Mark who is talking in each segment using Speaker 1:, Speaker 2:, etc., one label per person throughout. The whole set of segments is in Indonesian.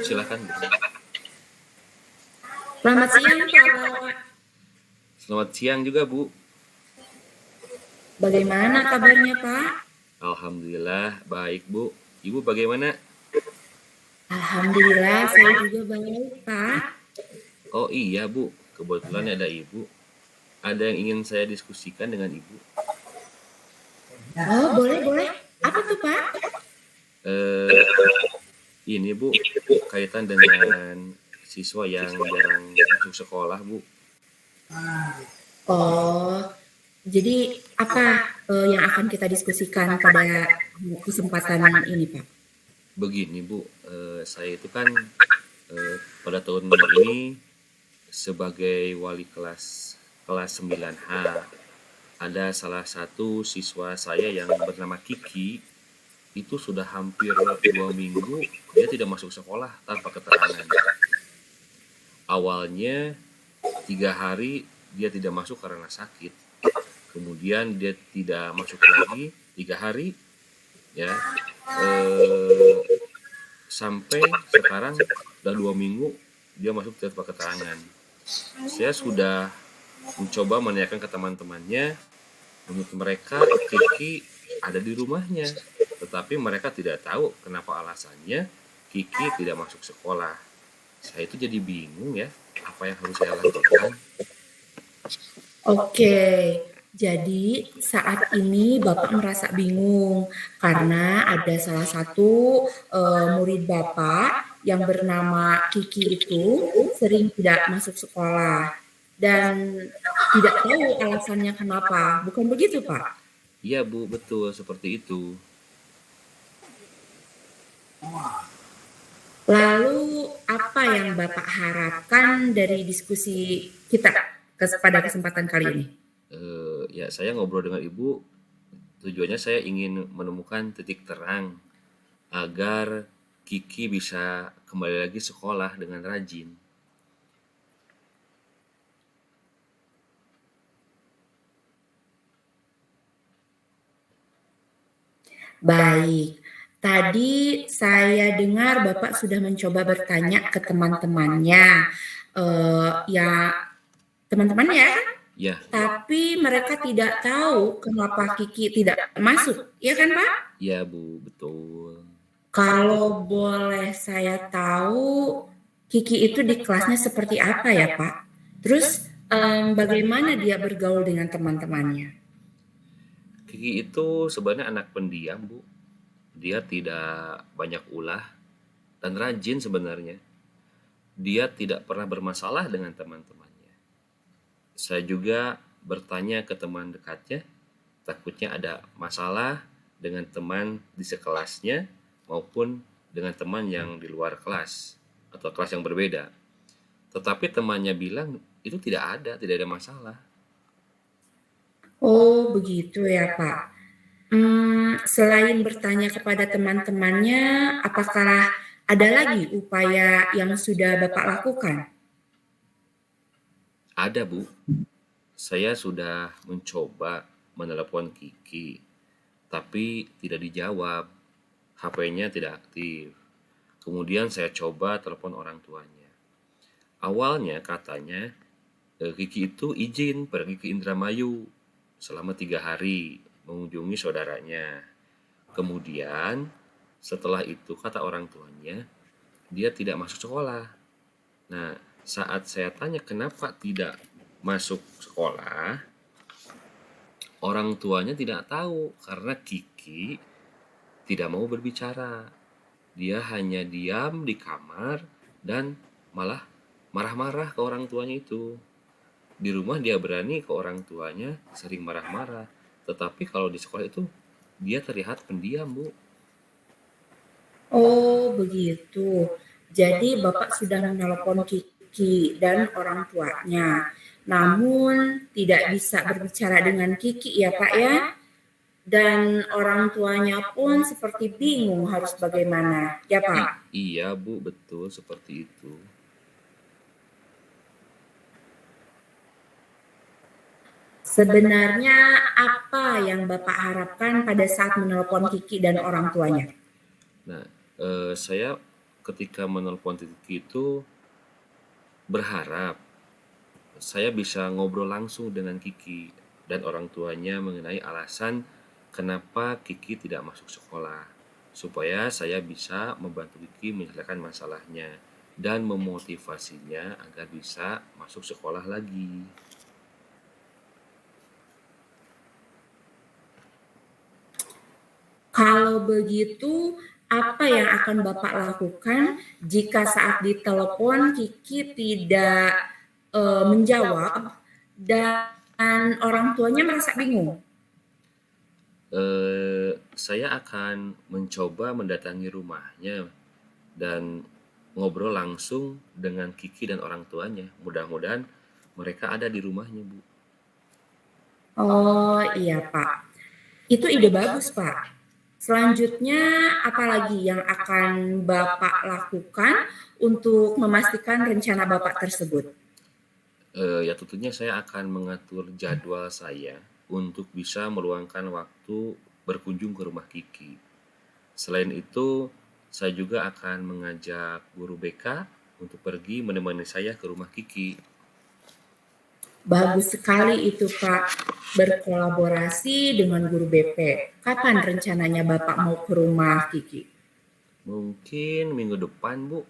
Speaker 1: silakan Bu.
Speaker 2: Selamat siang, Pak.
Speaker 1: Selamat siang juga Bu.
Speaker 2: Bagaimana kabarnya, Pak?
Speaker 1: Alhamdulillah baik Bu. Ibu bagaimana?
Speaker 2: Alhamdulillah, saya juga baik, Pak.
Speaker 1: Oh iya Bu, kebetulan ada Ibu. Ada yang ingin saya diskusikan dengan Ibu.
Speaker 2: Oh, boleh. Apa tuh, Pak?
Speaker 1: Ini Bu, kaitan dengan siswa yang jarang masuk sekolah Bu.
Speaker 2: Oh, jadi apa yang akan kita diskusikan pada kesempatan ini, Pak?
Speaker 1: Begini Bu, saya itu kan pada tahun ini sebagai wali kelas 9H. Ada salah satu siswa saya yang bernama Kiki, itu sudah hampir 2 minggu dia tidak masuk sekolah tanpa keterangan. Awalnya 3 hari dia tidak masuk karena sakit. Kemudian dia tidak masuk lagi 3 hari, ya. Sampai sekarang udah 2 minggu dia masuk tanpa keterangan. Saya sudah mencoba menanyakan ke teman-temannya, menurut mereka Kiki ada di rumahnya, tetapi mereka tidak tahu kenapa alasannya Kiki tidak masuk sekolah. Saya itu jadi bingung ya, apa yang harus saya lakukan.
Speaker 2: Oke, jadi saat ini Bapak merasa bingung karena ada salah satu murid Bapak yang bernama Kiki itu sering tidak masuk sekolah dan tidak tahu alasannya kenapa. Bukan begitu, Pak?
Speaker 1: Iya Bu, betul seperti itu.
Speaker 2: Lalu apa yang Bapak harapkan dari diskusi kita pada kesempatan kali ini?
Speaker 1: Ya saya ngobrol dengan Ibu, tujuannya saya ingin menemukan titik terang agar Kiki bisa kembali lagi sekolah dengan rajin.
Speaker 2: Baik, tadi saya dengar Bapak sudah mencoba bertanya ke teman-temannya, ya teman-teman ya,
Speaker 1: Ya,
Speaker 2: tapi mereka tidak tahu kenapa Kiki tidak masuk, ya kan Pak?
Speaker 1: ya Bu, betul.
Speaker 2: Kalau boleh saya tahu, Kiki itu di kelasnya seperti apa ya Pak? Terus bagaimana dia bergaul dengan teman-temannya?
Speaker 1: Kiki itu sebenarnya anak pendiam Bu. Dia tidak banyak ulah dan rajin sebenarnya. Dia tidak pernah bermasalah dengan teman-temannya. Saya juga bertanya ke teman dekatnya, takutnya ada masalah dengan teman di sekelasnya maupun dengan teman yang di luar kelas atau kelas yang berbeda. Tetapi temannya bilang itu tidak ada masalah.
Speaker 2: Oh, begitu ya Pak. Selain bertanya kepada teman-temannya, apakah ada lagi upaya yang sudah Bapak lakukan?
Speaker 1: Ada Bu, saya sudah mencoba menelepon Kiki, tapi tidak dijawab. HP-nya tidak aktif. Kemudian saya coba telepon orang tuanya. Awalnya katanya Kiki itu izin pergi ke Indramayu selama 3 hari mengunjungi saudaranya. Kemudian setelah itu kata orang tuanya dia tidak masuk sekolah. Nah, saat saya tanya kenapa tidak masuk sekolah, orang tuanya tidak tahu karena Kiki tidak mau berbicara. Dia hanya diam di kamar dan malah marah-marah ke orang tuanya itu. Di rumah dia berani ke orang tuanya sering marah-marah. Tetapi kalau di sekolah itu dia terlihat pendiam, Bu.
Speaker 2: Oh, begitu. Jadi Bapak sudah menelpon Kiki dan orang tuanya. Namun tidak bisa berbicara dengan Kiki ya Pak ya. Dan orang tuanya pun seperti bingung harus bagaimana. Ya Pak?
Speaker 1: Iya, Bu, betul seperti itu.
Speaker 2: Sebenarnya apa yang Bapak harapkan pada saat menelpon Kiki dan orang tuanya?
Speaker 1: Nah, saya ketika menelpon Kiki itu berharap saya bisa ngobrol langsung dengan Kiki dan orang tuanya mengenai alasan kenapa Kiki tidak masuk sekolah, supaya saya bisa membantu Kiki menyelesaikan masalahnya dan memotivasinya agar bisa masuk sekolah lagi.
Speaker 2: Kalau begitu, apa yang akan Bapak lakukan jika saat ditelepon Kiki tidak menjawab dan orang tuanya merasa bingung?
Speaker 1: Saya akan mencoba mendatangi rumahnya dan ngobrol langsung dengan Kiki dan orang tuanya. Mudah-mudahan mereka ada di rumahnya, Bu.
Speaker 2: Oh iya Pak, itu ide bagus Pak. Selanjutnya, apalagi yang akan Bapak lakukan untuk memastikan rencana Bapak tersebut?
Speaker 1: Ya tentunya saya akan mengatur jadwal saya untuk bisa meluangkan waktu berkunjung ke rumah Kiki. Selain itu, saya juga akan mengajak guru BK untuk pergi menemani saya ke rumah Kiki.
Speaker 2: Bagus sekali itu Pak, berkolaborasi dengan guru BP. Kapan rencananya Bapak mau ke rumah Kiki?
Speaker 1: Mungkin minggu depan, Bu,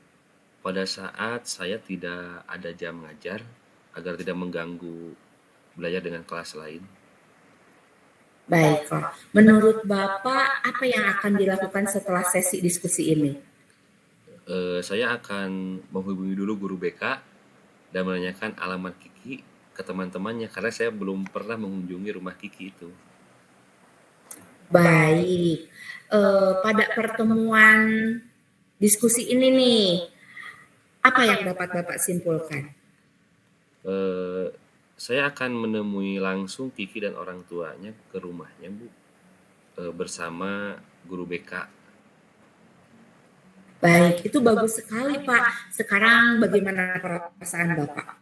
Speaker 1: pada saat saya tidak ada jam ngajar, agar tidak mengganggu belajar dengan kelas lain.
Speaker 2: Baiklah, menurut Bapak apa yang akan dilakukan setelah sesi diskusi ini?
Speaker 1: Saya akan menghubungi dulu guru BK dan menanyakan alamat Kiki ke teman-temannya karena saya belum pernah mengunjungi rumah Kiki itu.
Speaker 2: Baik, pada pertemuan diskusi ini nih, apa yang dapat Bapak simpulkan?
Speaker 1: Eh, saya akan menemui langsung Kiki dan orang tuanya ke rumahnya, Bu, bersama guru BK.
Speaker 2: Baik, itu bagus sekali Pak. Sekarang bagaimana perasaan Bapak?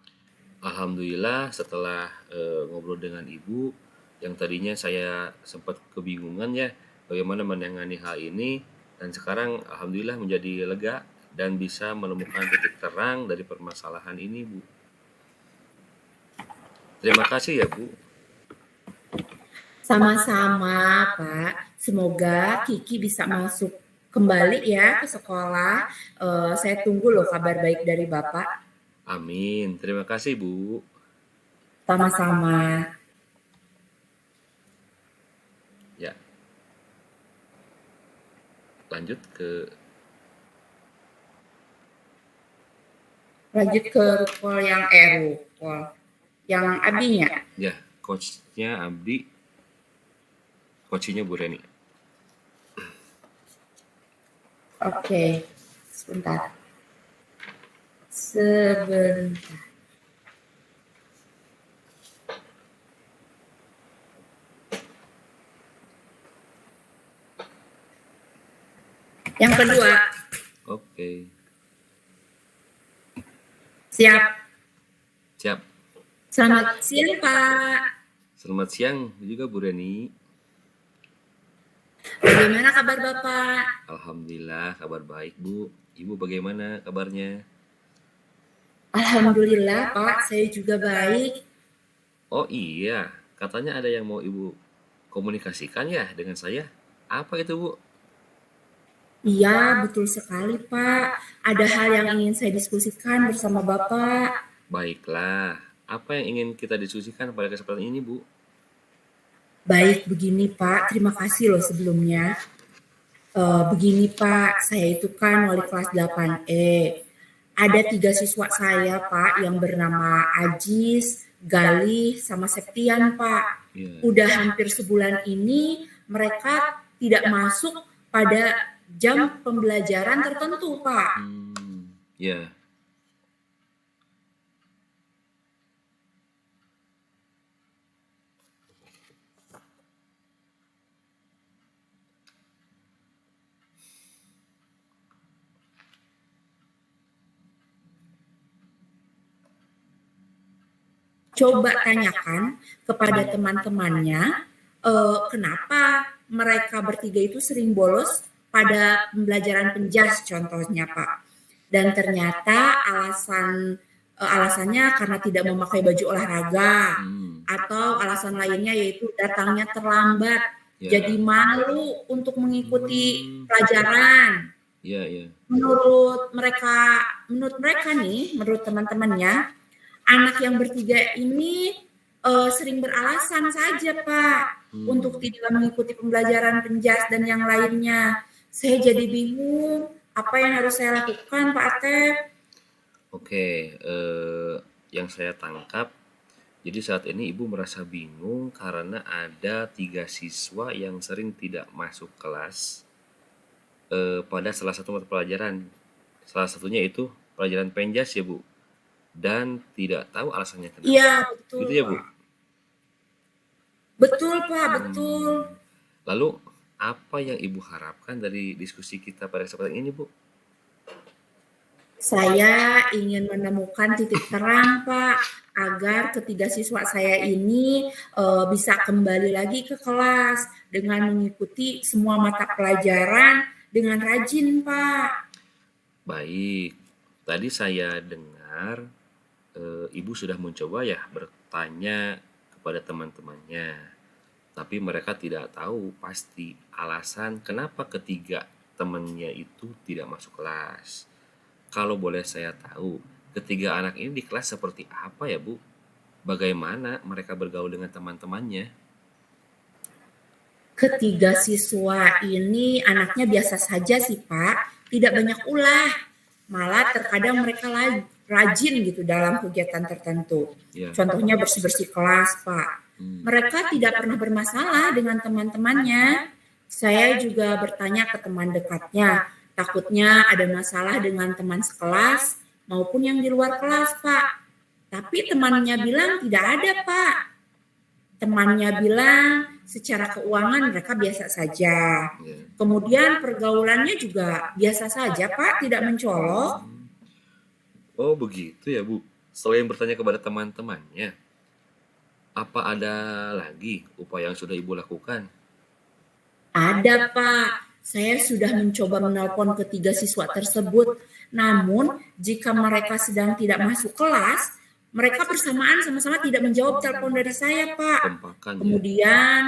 Speaker 1: Alhamdulillah setelah ngobrol dengan Ibu yang tadinya saya sempat kebingungan ya bagaimana menangani hal ini, dan sekarang alhamdulillah menjadi lega dan bisa menemukan titik terang dari permasalahan ini, Bu. Terima kasih ya, Bu.
Speaker 2: Sama-sama Pak. Semoga Kiki bisa masuk kembali ya ke sekolah. Saya tunggu loh kabar baik dari Bapak.
Speaker 1: Amin. Terima kasih, Bu.
Speaker 2: Sama-sama.
Speaker 1: Ya, lanjut ke
Speaker 2: Rukol yang Rukol yang abinya.
Speaker 1: ya, coachnya Abdi, coachnya Bu Reni.
Speaker 2: Oke, sebentar. Sebentar. Yang kedua,
Speaker 1: Oke,
Speaker 2: siap.
Speaker 1: siap.
Speaker 2: Selamat siang Pak.
Speaker 1: Selamat siang juga Bu Reni.
Speaker 2: Bagaimana kabar Bapak?
Speaker 1: Alhamdulillah kabar baik, Bu. Ibu bagaimana kabarnya?
Speaker 2: Alhamdulillah Pak, saya juga baik.
Speaker 1: Oh iya, katanya ada yang mau Ibu komunikasikan ya dengan saya. Apa itu, Bu?
Speaker 2: Iya, betul sekali Pak. Ada hal yang ingin saya diskusikan bersama Bapak.
Speaker 1: Baiklah, apa yang ingin kita diskusikan pada kesempatan ini, Bu?
Speaker 2: Baik, begini Pak, terima kasih loh sebelumnya. Begini Pak, saya itu kan wali kelas 8E. Ada 3 siswa saya Pak yang bernama Ajis, Galih, sama Septian Pak.
Speaker 1: Ya.
Speaker 2: Udah hampir sebulan ini mereka tidak masuk pada jam pembelajaran tertentu Pak.
Speaker 1: Ya.
Speaker 2: Coba tanyakan kepada teman-temannya kenapa mereka bertiga itu sering bolos pada pembelajaran penjas contohnya Pak. dan ternyata alasannya karena tidak memakai baju olahraga, atau alasan lainnya yaitu datangnya terlambat,
Speaker 1: Ya.
Speaker 2: jadi malu untuk mengikuti pelajaran.
Speaker 1: Iya, iya.
Speaker 2: Menurut mereka nih, menurut teman-temannya, anak yang bertiga ini sering beralasan saja, Pak, untuk tidak mengikuti pembelajaran penjas dan yang lainnya. Saya jadi bingung, apa yang harus saya lakukan, Pak Atep?
Speaker 1: Oke, yang saya tangkap, jadi saat ini Ibu merasa bingung karena ada 3 siswa yang sering tidak masuk kelas pada salah satu mata pelajaran. Salah satunya itu pelajaran penjas ya, Bu. Dan tidak tahu alasannya kenapa.
Speaker 2: Iya, betul,
Speaker 1: Gitu ya, Bu?
Speaker 2: Pak. Betul, Pak, betul.
Speaker 1: Lalu apa yang Ibu harapkan dari diskusi kita pada kesempatan ini, Bu?
Speaker 2: Saya ingin menemukan titik terang, Pak, agar ketiga siswa saya ini bisa kembali lagi ke kelas dengan mengikuti semua mata pelajaran dengan rajin, Pak.
Speaker 1: Baik, tadi saya dengar Ibu sudah mencoba ya bertanya kepada teman-temannya, tapi mereka tidak tahu pasti alasan kenapa ketiga temannya itu tidak masuk kelas. Kalau boleh saya tahu, ketiga anak ini di kelas seperti apa ya, Bu? Bagaimana mereka bergaul dengan teman-temannya?
Speaker 2: Ketiga siswa ini anaknya biasa saja sih, Pak, tidak banyak ulah. Malah terkadang mereka rajin gitu dalam kegiatan tertentu.
Speaker 1: Ya.
Speaker 2: Contohnya bersih-bersih kelas, Pak. Mereka tidak pernah bermasalah dengan teman-temannya. Saya juga bertanya ke teman dekatnya, takutnya ada masalah dengan teman sekelas maupun yang di luar kelas, Pak. Tapi temannya bilang tidak ada, Pak. Temannya bilang secara keuangan mereka biasa saja. Kemudian pergaulannya juga biasa saja, Pak, tidak mencolok.
Speaker 1: Oh begitu ya, Bu. Selain bertanya kepada teman-temannya, apa ada lagi upaya yang sudah Ibu lakukan?
Speaker 2: Ada, Pak. Saya sudah mencoba menelpon ketiga siswa tersebut. Namun, jika mereka sedang tidak masuk kelas, mereka bersamaan sama-sama tidak menjawab telepon dari saya, Pak.
Speaker 1: Kompakan ya.
Speaker 2: Kemudian,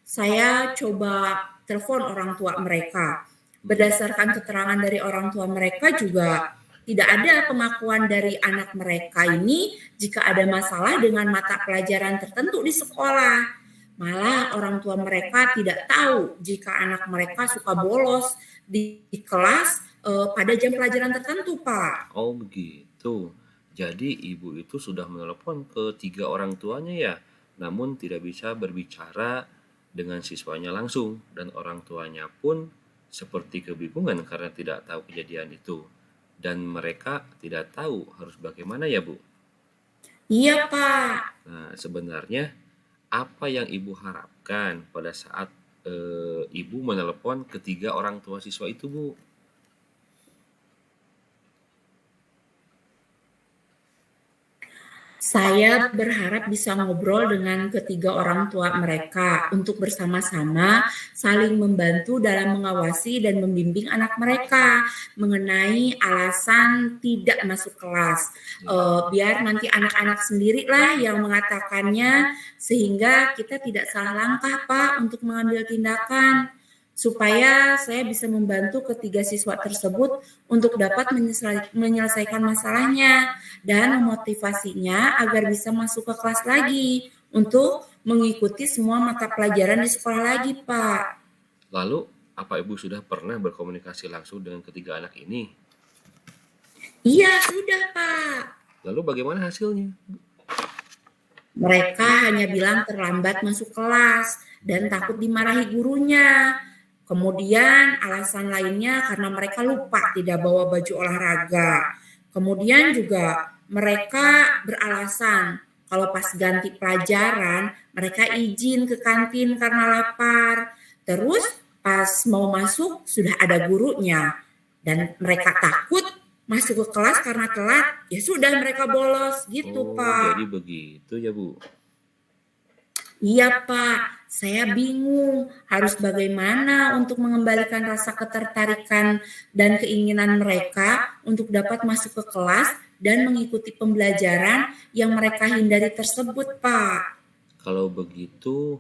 Speaker 2: saya coba telepon orang tua mereka. Berdasarkan keterangan dari orang tua mereka juga tidak ada pengakuan dari anak mereka ini jika ada masalah dengan mata pelajaran tertentu di sekolah. Malah orang tua mereka tidak tahu jika anak mereka suka bolos di kelas pada jam pelajaran tertentu, Pak.
Speaker 1: Oh begitu. Jadi Ibu itu sudah menelepon ke 3 orang tuanya ya, namun tidak bisa berbicara dengan siswanya langsung, dan orang tuanya pun seperti kebingungan karena tidak tahu kejadian itu. Dan mereka tidak tahu harus bagaimana ya, Bu?
Speaker 2: Iya, Pak.
Speaker 1: Nah, sebenarnya apa yang Ibu harapkan pada saat Ibu menelepon ketiga orang tua siswa itu, Bu?
Speaker 2: Saya berharap bisa ngobrol dengan ketiga orang tua mereka untuk bersama-sama saling membantu dalam mengawasi dan membimbing anak mereka mengenai alasan tidak masuk kelas. Biar nanti anak-anak sendirilah yang mengatakannya sehingga kita tidak salah langkah, Pak, untuk mengambil tindakan. Supaya saya bisa membantu ketiga siswa tersebut untuk dapat menyelesaikan masalahnya dan memotivasinya agar bisa masuk ke kelas lagi untuk mengikuti semua mata pelajaran di sekolah lagi, Pak.
Speaker 1: Lalu, apa Ibu sudah pernah berkomunikasi langsung dengan ketiga anak ini?
Speaker 2: Iya, sudah, Pak.
Speaker 1: Lalu bagaimana hasilnya?
Speaker 2: Mereka hanya bilang terlambat masuk kelas dan takut dimarahi gurunya. Kemudian alasan lainnya karena mereka lupa tidak bawa baju olahraga. Kemudian juga mereka beralasan kalau pas ganti pelajaran mereka izin ke kantin karena lapar. Terus pas mau masuk sudah ada gurunya dan mereka takut masuk ke kelas karena telat. Ya sudah mereka bolos gitu, Pak.
Speaker 1: Jadi begitu ya, Bu.
Speaker 2: Iya, Pak. saya bingung harus bagaimana untuk mengembalikan rasa ketertarikan dan keinginan mereka untuk dapat masuk ke kelas dan mengikuti pembelajaran yang mereka hindari tersebut, Pak.
Speaker 1: Kalau begitu,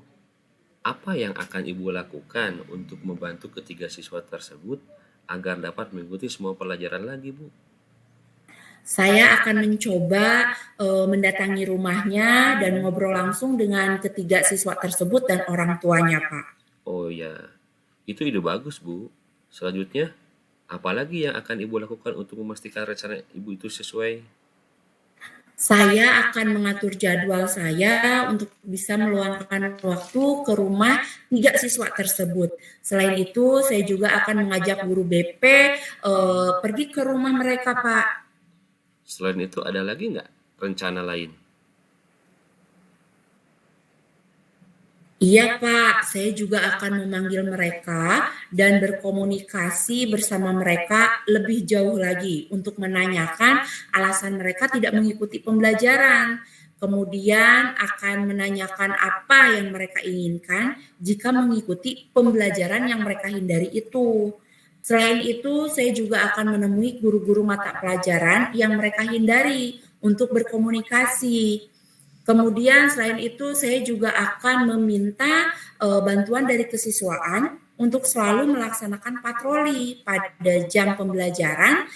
Speaker 1: apa yang akan Ibu lakukan untuk membantu ketiga siswa tersebut agar dapat mengikuti semua pelajaran lagi, Bu?
Speaker 2: Saya akan mencoba mendatangi rumahnya dan ngobrol langsung dengan ketiga siswa tersebut dan orang tuanya, Pak.
Speaker 1: Oh ya, itu ide bagus, Bu. Selanjutnya, apalagi yang akan Ibu lakukan untuk memastikan rencana Ibu itu sesuai?
Speaker 2: Saya akan mengatur jadwal saya untuk bisa meluangkan waktu ke rumah tiga siswa tersebut. Selain itu, saya juga akan mengajak guru BP pergi ke rumah mereka, Pak.
Speaker 1: Selain itu, ada lagi nggak rencana lain?
Speaker 2: Iya, Pak. Saya juga akan memanggil mereka dan berkomunikasi bersama mereka lebih jauh lagi untuk menanyakan alasan mereka tidak mengikuti pembelajaran. Kemudian akan menanyakan apa yang mereka inginkan jika mengikuti pembelajaran yang mereka hindari itu. Selain itu, saya juga akan menemui guru-guru mata pelajaran yang mereka hindari untuk berkomunikasi. Kemudian selain itu saya juga akan meminta bantuan dari kesiswaan untuk selalu melaksanakan patroli pada jam pembelajaran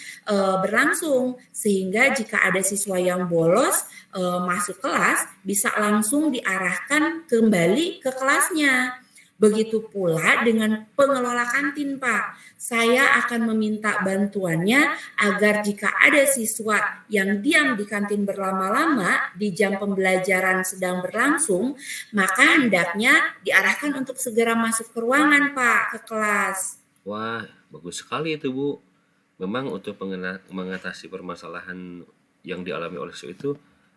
Speaker 2: berlangsung sehingga jika ada siswa yang bolos masuk kelas bisa langsung diarahkan kembali ke kelasnya. Begitu pula dengan pengelola kantin, Pak. Saya akan meminta bantuannya agar jika ada siswa yang diam di kantin berlama-lama di jam pembelajaran sedang berlangsung, maka hendaknya diarahkan untuk segera masuk ke ruangan, Pak, ke kelas.
Speaker 1: Wah, bagus sekali itu, Bu. Memang untuk mengatasi permasalahan yang dialami oleh siswa itu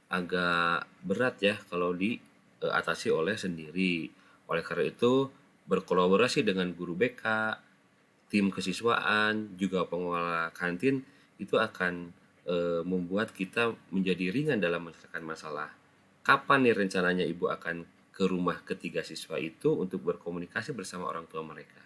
Speaker 1: agak berat ya kalau diatasi oleh sendiri. Oleh karena itu, berkolaborasi dengan guru BK, tim kesiswaan, juga pengelola kantin itu akan membuat kita menjadi ringan dalam menyelesaikan masalah. Kapan nih rencananya Ibu akan ke rumah ketiga siswa itu untuk berkomunikasi bersama orang tua mereka?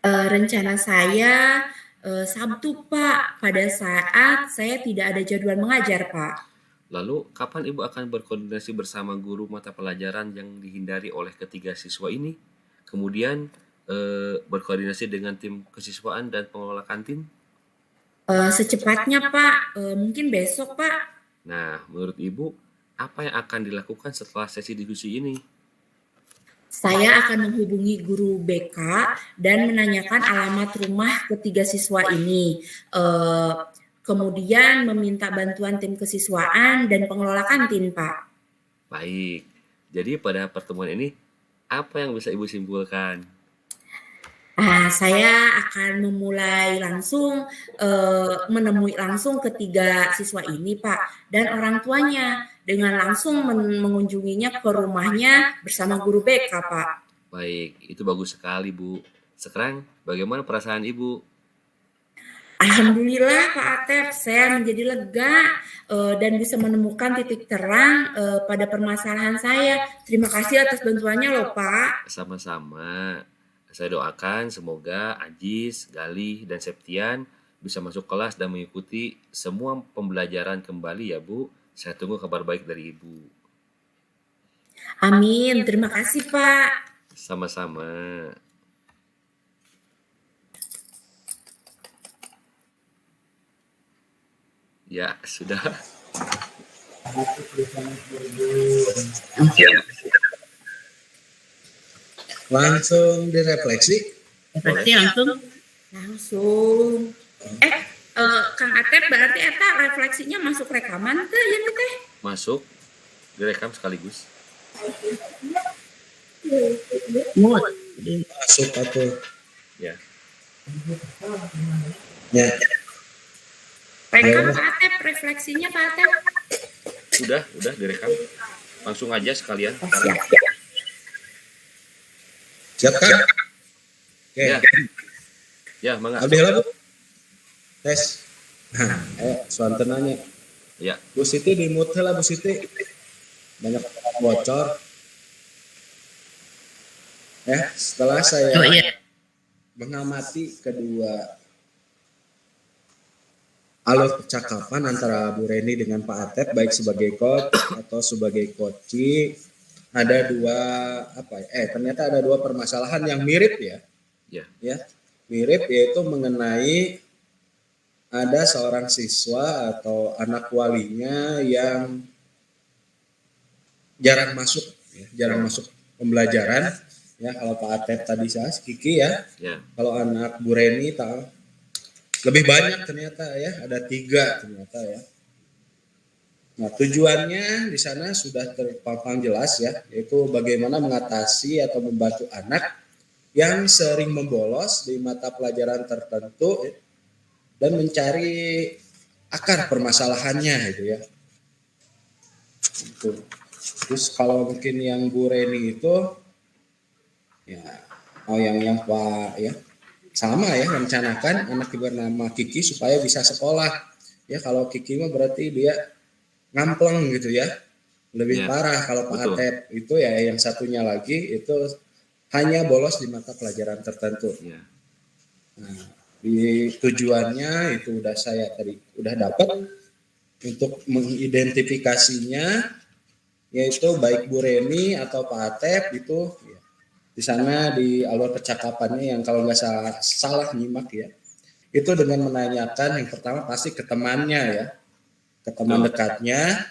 Speaker 2: Rencana saya Sabtu, Pak, pada saat saya tidak ada jadwal mengajar, Pak.
Speaker 1: Lalu, kapan Ibu akan berkoordinasi bersama guru mata pelajaran yang dihindari oleh ketiga siswa ini? Kemudian, berkoordinasi dengan tim kesiswaan dan pengelola kantin?
Speaker 2: Secepatnya, Pak, mungkin besok, Pak.
Speaker 1: Nah, menurut Ibu, apa yang akan dilakukan setelah sesi diskusi ini?
Speaker 2: Saya akan menghubungi guru BK dan menanyakan alamat rumah ketiga siswa ini. Kemudian meminta bantuan tim kesiswaan dan pengelola kantin, Pak.
Speaker 1: Baik, jadi pada pertemuan ini, apa yang bisa Ibu simpulkan?
Speaker 2: Saya akan memulai langsung menemui langsung ketiga siswa ini, Pak, dan orang tuanya dengan langsung mengunjunginya ke rumahnya bersama guru BK, Pak.
Speaker 1: Baik, itu bagus sekali, Bu. Sekarang, bagaimana perasaan Ibu?
Speaker 2: Alhamdulillah, Pak Atep, saya menjadi lega dan bisa menemukan titik terang pada permasalahan saya. Terima kasih atas bantuannya loh, Pak.
Speaker 1: Sama-sama. Saya doakan semoga Ajis, Galih, dan Septian bisa masuk kelas dan mengikuti semua pembelajaran kembali ya, Bu. Saya tunggu kabar baik dari Ibu.
Speaker 2: Amin, terima kasih, Pak.
Speaker 1: Sama-sama. Ya, sudah.
Speaker 3: Langsung direfleksi.
Speaker 2: Berarti langsung. Kang Atep berarti eta refleksinya masuk rekaman teh ya teh?
Speaker 1: Masuk, direkam sekaligus.
Speaker 3: Masuk atau
Speaker 1: Ya.
Speaker 3: ya.
Speaker 2: Rekam Pak Atep, refleksinya Pak Atep.
Speaker 1: Udah direkam. Langsung aja sekalian.
Speaker 3: Siap kan? Oke.
Speaker 1: Ya. Ya, mangga.
Speaker 3: Abdi heula, Bu. Tes. Suanten nanya.
Speaker 1: Ya.
Speaker 3: Bu Siti di mute heula, Bu Siti. Banyak bocor. Ya, setelah
Speaker 2: Oh
Speaker 3: saya
Speaker 2: iya,
Speaker 3: mengamati kedua alur percakapan antara Bu Reni dengan Pak Atep, baik sebagai coach atau sebagai coachee, ada dua ternyata ada dua permasalahan yang mirip ya,
Speaker 1: Ya,
Speaker 3: mirip, yaitu mengenai ada seorang siswa atau anak walinya yang jarang masuk, jarang masuk pembelajaran. Ya, kalau Pak Atep tadi saya Kiki ya,
Speaker 1: ya,
Speaker 3: kalau anak Bu Reni tahu lebih banyak ternyata ya, ada 3 ternyata ya. Nah, tujuannya di sana sudah terpampang jelas ya, yaitu bagaimana mengatasi atau membantu anak yang sering membolos di mata pelajaran tertentu ya, dan mencari akar permasalahannya itu ya. Itu. Terus kalau mungkin yang Bu Reni itu ya, yang Pak ya, sama ya, rencanakan anak bernama Kiki supaya bisa sekolah. Ya, kalau Kiki mah berarti dia ngampleng gitu ya. Lebih
Speaker 1: ya,
Speaker 3: parah kalau Pak
Speaker 1: betul.
Speaker 3: Atep itu ya, yang satunya lagi itu hanya bolos di mata pelajaran tertentu.
Speaker 1: Ya,
Speaker 3: Nah, di tujuannya itu udah saya tadi udah dapat, untuk mengidentifikasinya, yaitu baik Bu Reni atau Pak Atep itu ya, di sana di alur percakapannya yang kalau nggak salah nyimak ya, itu dengan menanyakan yang pertama pasti ke temannya ya, ke teman
Speaker 1: betul.
Speaker 3: dekatnya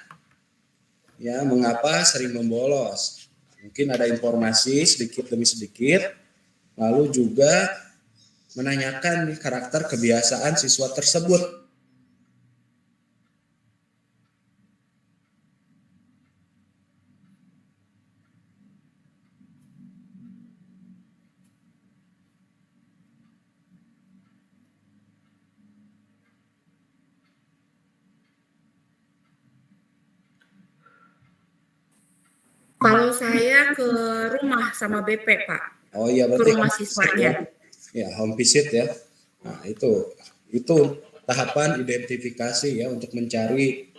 Speaker 3: ya, mengapa sering membolos. Mungkin ada informasi sedikit demi sedikit, lalu juga menanyakan karakter kebiasaan siswa tersebut.
Speaker 2: kalau saya ke rumah sama BP, Pak,
Speaker 3: Oh iya,
Speaker 2: ke
Speaker 3: berarti
Speaker 2: rumah
Speaker 3: home visit ya.
Speaker 2: siswanya.
Speaker 3: Ya, home visit ya. Nah, itu tahapan identifikasi ya, untuk mencari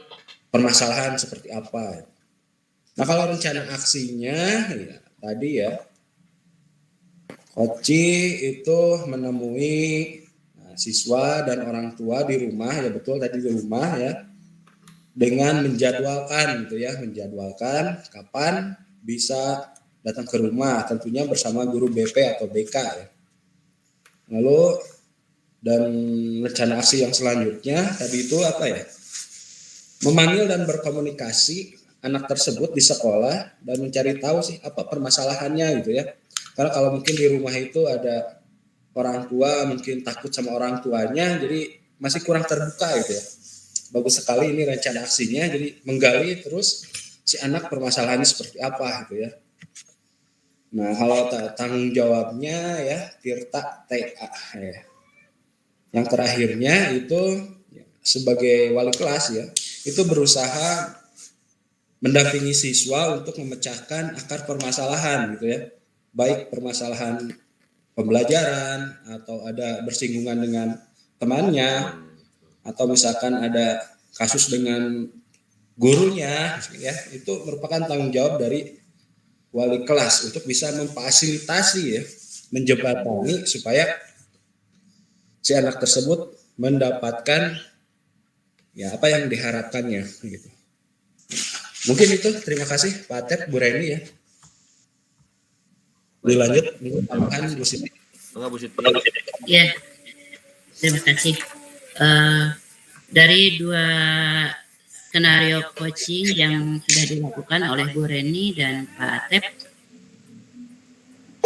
Speaker 3: permasalahan seperti apa. Nah, kalau rencana aksinya ya tadi ya, Koci itu menemui siswa dan orang tua di rumah ya, betul tadi di rumah ya, dengan menjadwalkan gitu ya, menjadwalkan kapan bisa datang ke rumah, tentunya bersama guru BP atau BK ya. Lalu dan rencana aksi yang selanjutnya tadi itu apa ya? Memanggil dan berkomunikasi anak tersebut di sekolah dan mencari tahu sih apa permasalahannya gitu ya. Karena kalau mungkin di rumah itu ada orang tua mungkin takut sama orang tuanya, jadi masih kurang terbuka gitu ya. Bagus sekali ini rencana aksinya, jadi menggali terus si anak permasalahannya seperti apa gitu ya. Nah, kalau tanggung jawabnya ya Tirta TA ya. Yang terakhirnya itu sebagai wali kelas ya, itu berusaha mendampingi siswa untuk memecahkan akar permasalahan gitu ya. Baik permasalahan pembelajaran atau ada bersinggungan dengan temannya, atau misalkan ada kasus dengan gurunya ya, itu merupakan tanggung jawab dari wali kelas untuk bisa memfasilitasi ya, menjembatani supaya si anak tersebut mendapatkan ya apa yang diharapkannya gitu. Mungkin itu, terima kasih Pak Atep, Bu Reni ya. Dilanjut, ini tambahan Bu Siti.
Speaker 1: Enggak, Bu Siti.
Speaker 4: Ya, terima kasih. Dari dua skenario coaching yang sudah dilakukan oleh Bu Reni dan Pak Atep,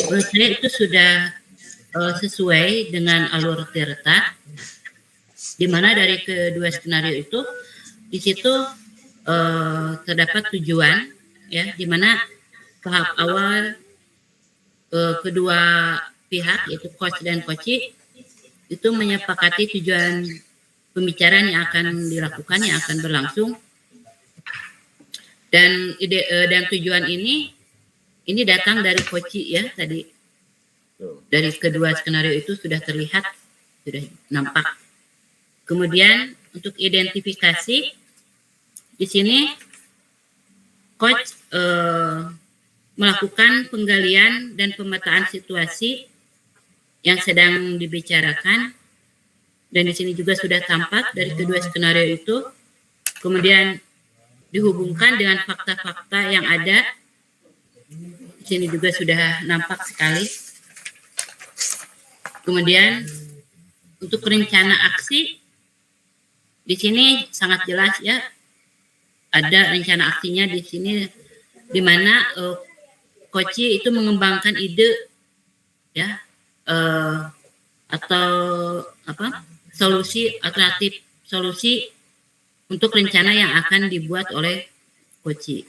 Speaker 4: menurut saya itu sudah sesuai dengan alur Tirta, di mana dari kedua skenario itu di situ terdapat tujuan ya, di mana tahap awal kedua pihak yaitu coach dan coachee itu menyepakati tujuan pembicaraan yang akan dilakukan, yang akan berlangsung, dan dan tujuan ini datang dari coachee ya, tadi dari kedua skenario itu sudah terlihat, sudah nampak. Kemudian untuk identifikasi di sini coach melakukan penggalian dan pemetaan situasi yang sedang dibicarakan, dan di sini juga sudah tampak dari kedua skenario itu, kemudian dihubungkan dengan fakta-fakta yang ada. Di sini juga sudah nampak sekali. Kemudian untuk rencana aksi di sini sangat jelas ya, ada rencana aksinya di sini, di mana Koci itu mengembangkan ide ya, atau solusi alternatif, solusi untuk rencana yang akan dibuat oleh Koci.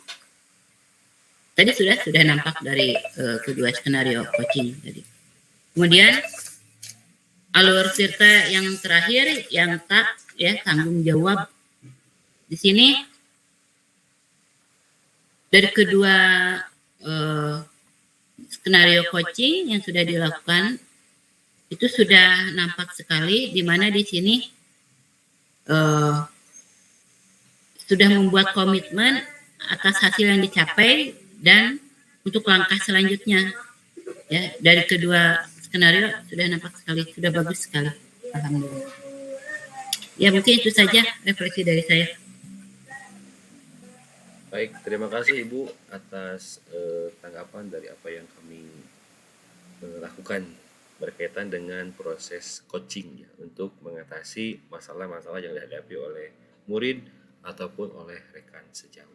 Speaker 4: Tadi sudah nampak dari kedua skenario coaching tadi. Kemudian alur cerita yang terakhir yang tanggung jawab. Di sini dari kedua skenario coaching yang sudah dilakukan itu sudah nampak sekali, di mana di sini sudah membuat komitmen atas hasil yang dicapai dan untuk langkah selanjutnya ya. Dari kedua skenario sudah nampak sekali, sudah bagus sekali, alhamdulillah. Ya mungkin itu saja refleksi dari saya.
Speaker 1: Baik, terima kasih Ibu atas tanggapan dari apa yang kami lakukan berkaitan dengan proses coaching ya, untuk mengatasi masalah-masalah yang dihadapi oleh murid ataupun oleh rekan sejawat.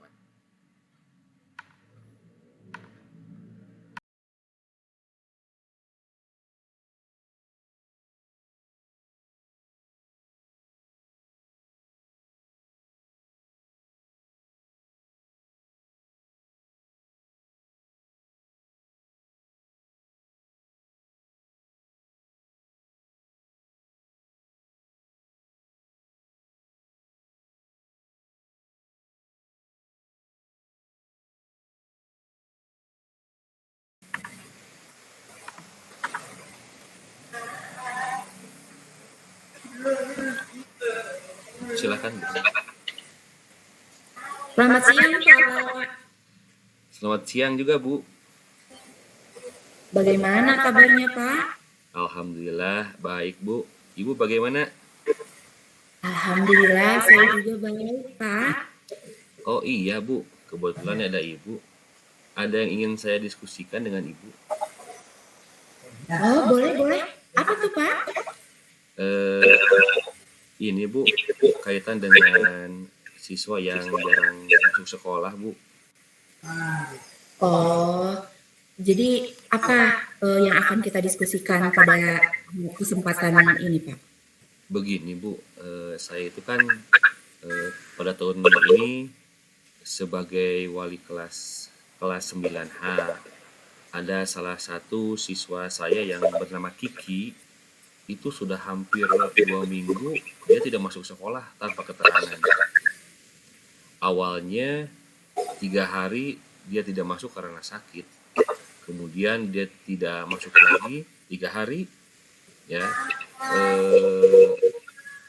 Speaker 1: Silakan Bu.
Speaker 2: Selamat siang Pak.
Speaker 1: Selamat siang juga Bu.
Speaker 2: Bagaimana kabarnya Pak?
Speaker 1: Alhamdulillah baik Bu. Ibu bagaimana?
Speaker 2: Alhamdulillah saya juga baik Pak.
Speaker 1: Oh iya Bu, kebetulan ada Ibu. Ada yang ingin saya diskusikan dengan Ibu.
Speaker 2: Oh boleh. Apa tuh Pak?
Speaker 1: Ini Bu, kaitan dengan siswa yang jarang masuk sekolah Bu.
Speaker 2: Oh, jadi apa yang akan kita diskusikan pada kesempatan ini Pak?
Speaker 1: Begini Bu, saya itu kan pada tahun ini sebagai wali kelas 9H, ada salah satu siswa saya yang bernama Kiki, itu sudah hampir 2 minggu dia tidak masuk sekolah tanpa keterangan. Awalnya 3 hari dia tidak masuk karena sakit, kemudian dia tidak masuk lagi 3 hari ya,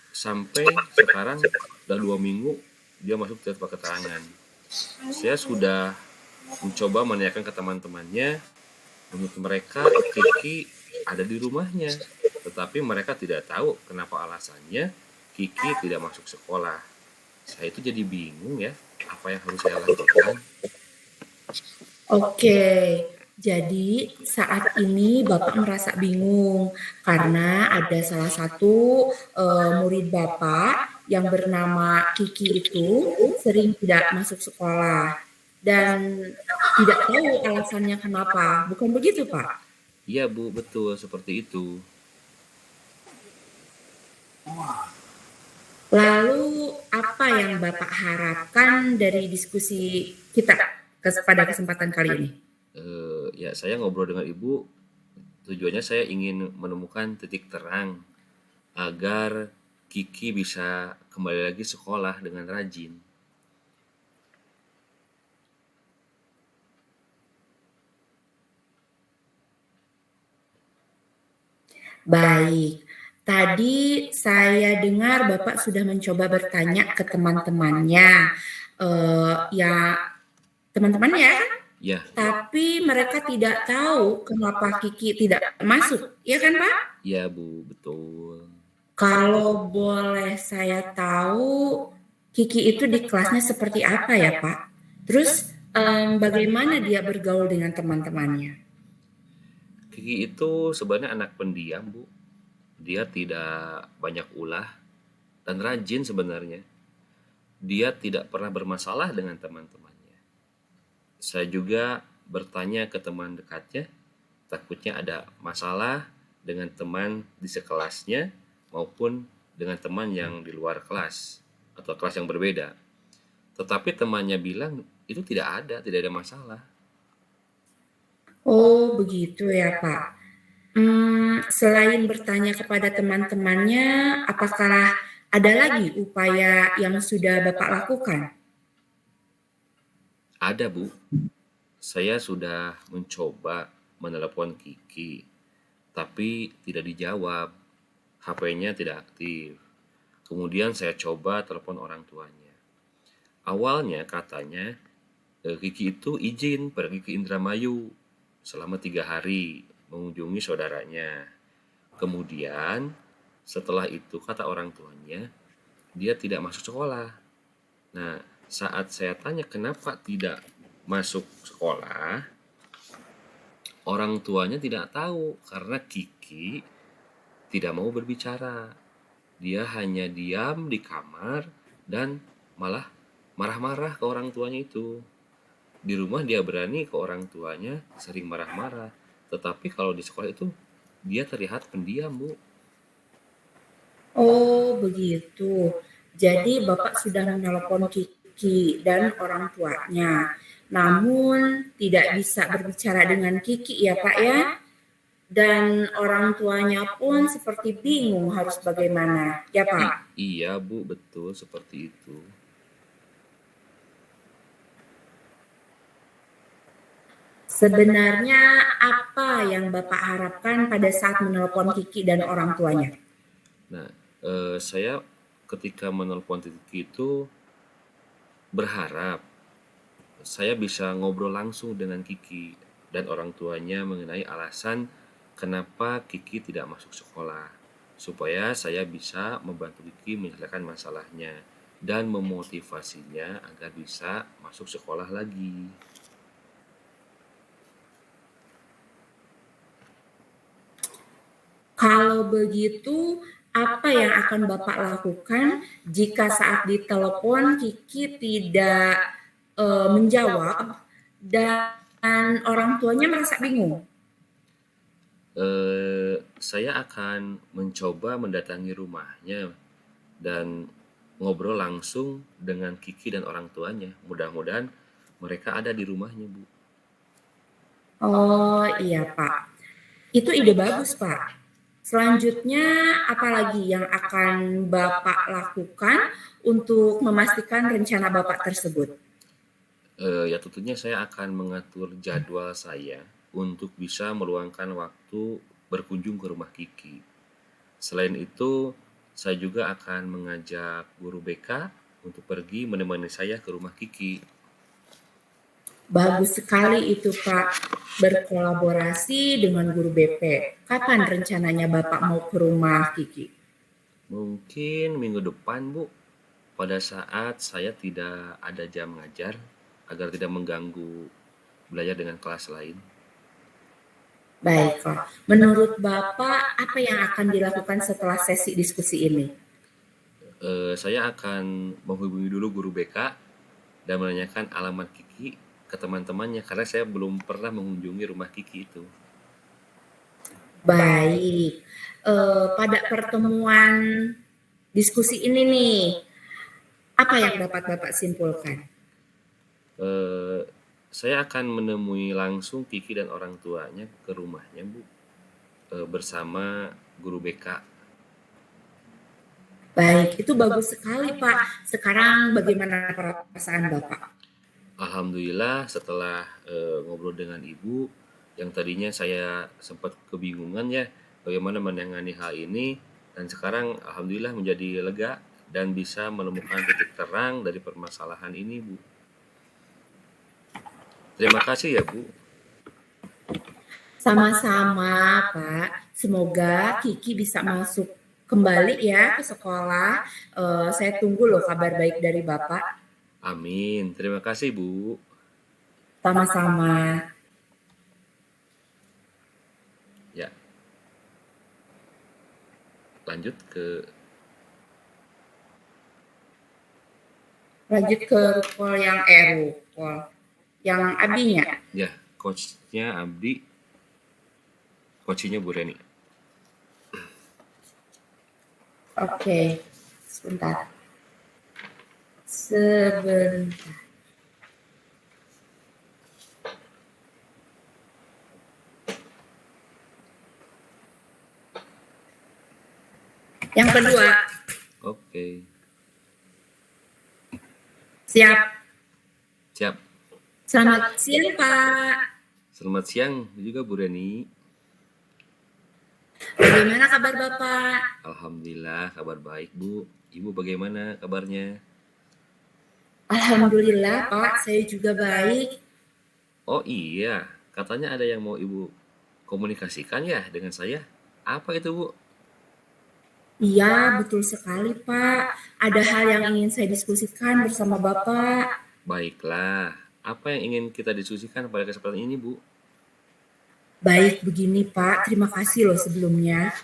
Speaker 1: sampai sekarang udah 2 minggu dia masuk tanpa keterangan. Saya sudah mencoba menanyakan ke teman-temannya, menurut mereka Kiki ada di rumahnya, tetapi mereka tidak tahu kenapa alasannya Kiki tidak masuk sekolah. Saya itu jadi bingung ya, apa yang harus saya lakukan.
Speaker 2: Oke, jadi saat ini Bapak merasa bingung karena ada salah satu murid Bapak yang bernama Kiki itu sering tidak masuk sekolah dan tidak tahu alasannya kenapa. Bukan begitu Pak?
Speaker 1: Iya Bu, betul seperti itu.
Speaker 2: Lalu apa yang Bapak harapkan dari diskusi kita pada kesempatan kali ini?
Speaker 1: Ya saya ngobrol dengan Ibu, tujuannya saya ingin menemukan titik terang agar Kiki bisa kembali lagi sekolah dengan rajin.
Speaker 2: Baik, tadi saya dengar Bapak sudah mencoba bertanya ke teman-temannya, ya teman-temannya
Speaker 1: Ya,
Speaker 2: tapi mereka tidak tahu kenapa Kiki tidak masuk, ya kan Pak?
Speaker 1: ya Bu, betul.
Speaker 2: Kalau boleh saya tahu, Kiki itu di kelasnya seperti apa ya Pak? Terus bagaimana dia bergaul dengan teman-temannya?
Speaker 1: Kiki itu sebenarnya anak pendiam Bu. Dia tidak banyak ulah dan rajin sebenarnya. Dia tidak pernah bermasalah dengan teman-temannya. Saya juga bertanya ke teman dekatnya, takutnya ada masalah dengan teman di sekelasnya maupun dengan teman yang di luar kelas atau kelas yang berbeda. Tetapi temannya bilang itu tidak ada masalah.
Speaker 2: Oh, begitu ya Pak. Selain bertanya kepada teman-temannya, apakah ada lagi upaya yang sudah Bapak lakukan?
Speaker 1: Ada Bu, saya sudah mencoba menelepon Kiki, tapi tidak dijawab. HP-nya tidak aktif. Kemudian saya coba telepon orang tuanya. Awalnya katanya Kiki itu izin pergi ke Indramayu selama 3 hari mengunjungi saudaranya. Kemudian setelah itu kata orang tuanya dia tidak masuk sekolah. Nah, saat saya tanya kenapa tidak masuk sekolah, orang tuanya tidak tahu karena Kiki tidak mau berbicara. Dia hanya diam di kamar dan malah marah-marah ke orang tuanya itu. Di rumah dia berani ke orang tuanya sering marah-marah. Tetapi kalau di sekolah itu dia terlihat pendiam, Bu.
Speaker 2: Oh, begitu. Jadi Bapak sudah menelpon Kiki dan orang tuanya. Namun tidak bisa berbicara dengan Kiki ya Pak ya. Dan orang tuanya pun seperti bingung harus bagaimana. Ya Pak?
Speaker 1: Iya, Bu, betul seperti itu.
Speaker 2: Sebenarnya apa yang Bapak harapkan pada saat menelpon Kiki dan orang tuanya?
Speaker 1: Nah, saya ketika menelpon Kiki itu berharap saya bisa ngobrol langsung dengan Kiki dan orang tuanya mengenai alasan kenapa Kiki tidak masuk sekolah, supaya saya bisa membantu Kiki menyelesaikan masalahnya dan memotivasinya agar bisa masuk sekolah lagi.
Speaker 2: Kalau begitu, apa yang akan Bapak lakukan jika saat ditelepon Kiki tidak menjawab dan orang tuanya merasa bingung?
Speaker 1: Saya akan mencoba mendatangi rumahnya dan ngobrol langsung dengan Kiki dan orang tuanya. Mudah-mudahan mereka ada di rumahnya, Bu.
Speaker 2: Oh iya Pak, itu ide bagus Pak. Selanjutnya, apa lagi yang akan Bapak lakukan untuk memastikan rencana Bapak tersebut?
Speaker 1: Ya tentunya saya akan mengatur jadwal saya untuk bisa meluangkan waktu berkunjung ke rumah Kiki. Selain itu, saya juga akan mengajak guru BK untuk pergi menemani saya ke rumah Kiki.
Speaker 2: Bagus sekali itu Pak, berkolaborasi dengan guru BP. Kapan rencananya Bapak mau ke rumah Kiki?
Speaker 1: Mungkin minggu depan, Bu, pada saat saya tidak ada jam ngajar agar tidak mengganggu belajar dengan kelas lain.
Speaker 2: Baiklah, menurut Bapak apa yang akan dilakukan setelah sesi diskusi ini?
Speaker 1: Saya akan menghubungi dulu guru BK dan menanyakan alamat Kiki ke teman-temannya karena saya belum pernah mengunjungi rumah Kiki itu.
Speaker 2: Baik, pada pertemuan diskusi ini nih, apa yang dapat Bapak simpulkan?
Speaker 1: Eh, saya akan menemui langsung Kiki dan orang tuanya ke rumahnya, Bu, bersama guru BK.
Speaker 2: Baik, itu bagus sekali Pak. Sekarang bagaimana perasaan Bapak?
Speaker 1: Alhamdulillah setelah ngobrol dengan Ibu yang tadinya saya sempat kebingungan ya bagaimana menangani hal ini dan sekarang alhamdulillah menjadi lega dan bisa menemukan titik terang dari permasalahan ini, Bu. Terima kasih ya, Bu.
Speaker 2: Sama-sama, Pak. Semoga Kiki bisa masuk kembali ya ke sekolah. Saya tunggu loh kabar baik dari Bapak.
Speaker 1: Amin. Terima kasih, Bu.
Speaker 2: Sama-sama.
Speaker 1: Ya, lanjut ke
Speaker 2: rukol yang abinya.
Speaker 1: ya, coachnya Abdi, coachnya Bu Reni.
Speaker 2: Oke, sebentar. Sebentar. Yang kedua,
Speaker 1: Oke,
Speaker 2: siap.
Speaker 1: siap.
Speaker 2: Selamat siang, Pak.
Speaker 1: Selamat siang juga Bu Reni.
Speaker 2: Bagaimana kabar Bapak?
Speaker 1: Alhamdulillah kabar baik, Bu. Ibu bagaimana kabarnya?
Speaker 2: Alhamdulillah, Pak. Saya juga baik.
Speaker 1: Oh iya, katanya ada yang mau Ibu komunikasikan ya dengan saya. Apa itu, Bu?
Speaker 2: Iya, betul sekali, Pak. Ada hal yang ingin saya diskusikan bersama Bapak.
Speaker 1: Baiklah, apa yang ingin kita diskusikan pada kesempatan ini, Bu?
Speaker 2: Baik, begini, Pak. Terima kasih loh sebelumnya.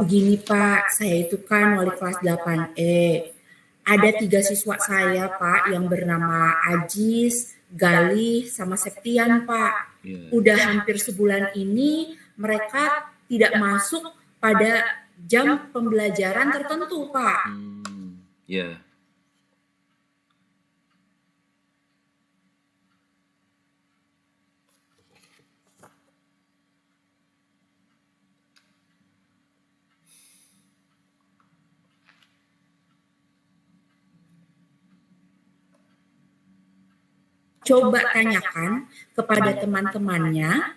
Speaker 2: Begini, Pak. Saya itu kan wali kelas 8E. Ada 3 siswa saya, Pak, yang bernama Ajis, Galih, sama Septian, Pak.
Speaker 1: Ya,
Speaker 2: Udah hampir sebulan ini mereka tidak masuk pada jam pembelajaran tertentu, Pak.
Speaker 1: ya,
Speaker 2: Coba tanyakan kepada teman-temannya,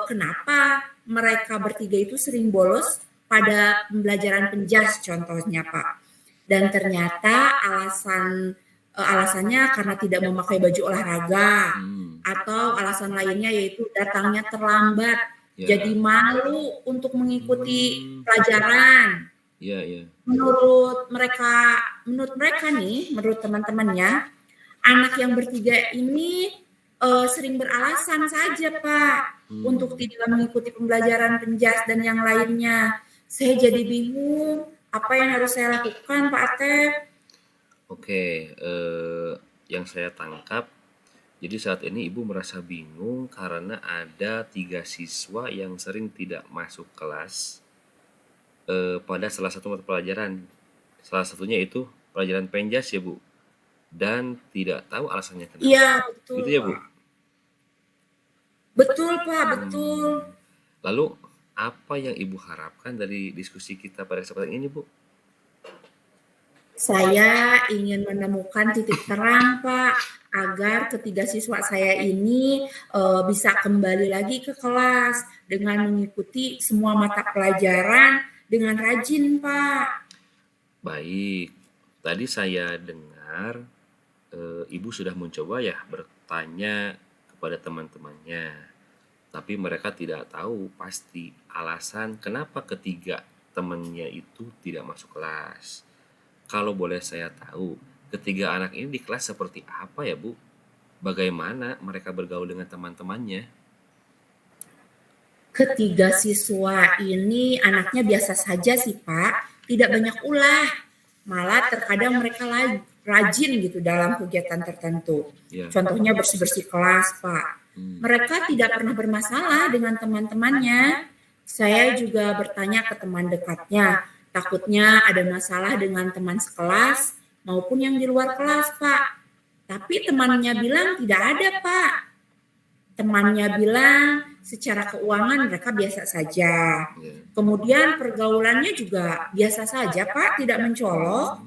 Speaker 2: kenapa mereka bertiga itu sering bolos pada pembelajaran penjas contohnya, Pak. Dan ternyata alasannya karena tidak memakai baju olahraga, atau alasan lainnya yaitu datangnya terlambat,
Speaker 1: ya,
Speaker 2: jadi malu untuk mengikuti pelajaran.
Speaker 1: ya, ya.
Speaker 2: Menurut mereka nih, menurut teman-temannya, anak yang bertiga ini sering beralasan saja, Pak, untuk tidak mengikuti pembelajaran penjas dan yang lainnya. Saya jadi bingung, apa yang harus saya lakukan, Pak Atep?
Speaker 1: Oke, yang saya tangkap, jadi saat ini Ibu merasa bingung karena ada 3 siswa yang sering tidak masuk kelas pada salah satu mata pelajaran. Salah satunya itu pelajaran penjas ya, Bu. Dan tidak tahu alasannya kenapa.
Speaker 2: Iya, betul.
Speaker 1: Gitu ya, Bu?
Speaker 2: Betul, Pak, betul.
Speaker 1: Lalu, apa yang Ibu harapkan dari diskusi kita pada kesempatan ini, Bu?
Speaker 2: Saya ingin menemukan titik terang, Pak, agar ketiga siswa saya ini bisa kembali lagi ke kelas dengan mengikuti semua mata pelajaran dengan rajin, Pak.
Speaker 1: Baik, tadi saya dengar Ibu sudah mencoba ya bertanya kepada teman-temannya, tapi mereka tidak tahu pasti alasan kenapa ketiga temannya itu tidak masuk kelas. Kalau boleh saya tahu, ketiga anak ini di kelas seperti apa ya, Bu? Bagaimana mereka bergaul dengan teman-temannya?
Speaker 2: Ketiga siswa ini anaknya biasa saja sih, Pak, tidak banyak ulah. Malah terkadang mereka rajin gitu dalam kegiatan tertentu.
Speaker 1: Ya.
Speaker 2: Contohnya bersih-bersih kelas, Pak. Mereka tidak pernah bermasalah dengan teman-temannya. Saya juga bertanya ke teman dekatnya, takutnya ada masalah dengan teman sekelas maupun yang di luar kelas, Pak. Tapi temannya bilang tidak ada, Pak. Temannya bilang secara keuangan mereka biasa saja. Kemudian pergaulannya juga biasa saja, Pak, tidak mencolok.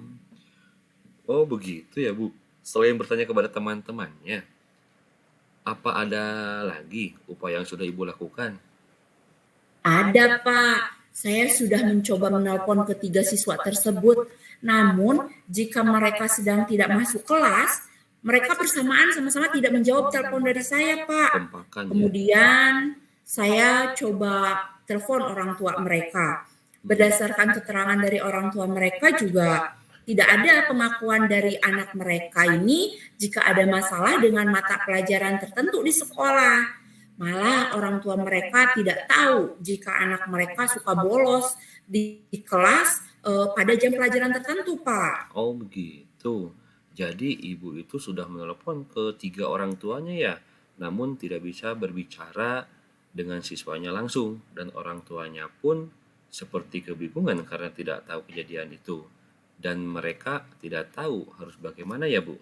Speaker 1: Oh begitu ya, Bu. Selain bertanya kepada teman-temannya, apa ada lagi upaya yang sudah Ibu lakukan?
Speaker 2: Ada, Pak. Saya sudah mencoba menelpon ketiga siswa tersebut. Namun, jika mereka sedang tidak masuk kelas, mereka bersamaan sama-sama tidak menjawab telepon dari saya, Pak.
Speaker 1: Kompakan ya.
Speaker 2: Kemudian saya coba telepon orang tua mereka. Berdasarkan keterangan dari orang tua mereka juga tidak ada pengakuan dari anak mereka ini jika ada masalah dengan mata pelajaran tertentu di sekolah. Malah orang tua mereka tidak tahu jika anak mereka suka bolos di kelas pada jam pelajaran tertentu, Pak.
Speaker 1: Oh begitu. Jadi ibu itu sudah menelpon ke 3 orang tuanya ya, namun tidak bisa berbicara dengan siswanya langsung dan orang tuanya pun seperti kebingungan karena tidak tahu kejadian itu. Dan mereka tidak tahu harus bagaimana ya Bu.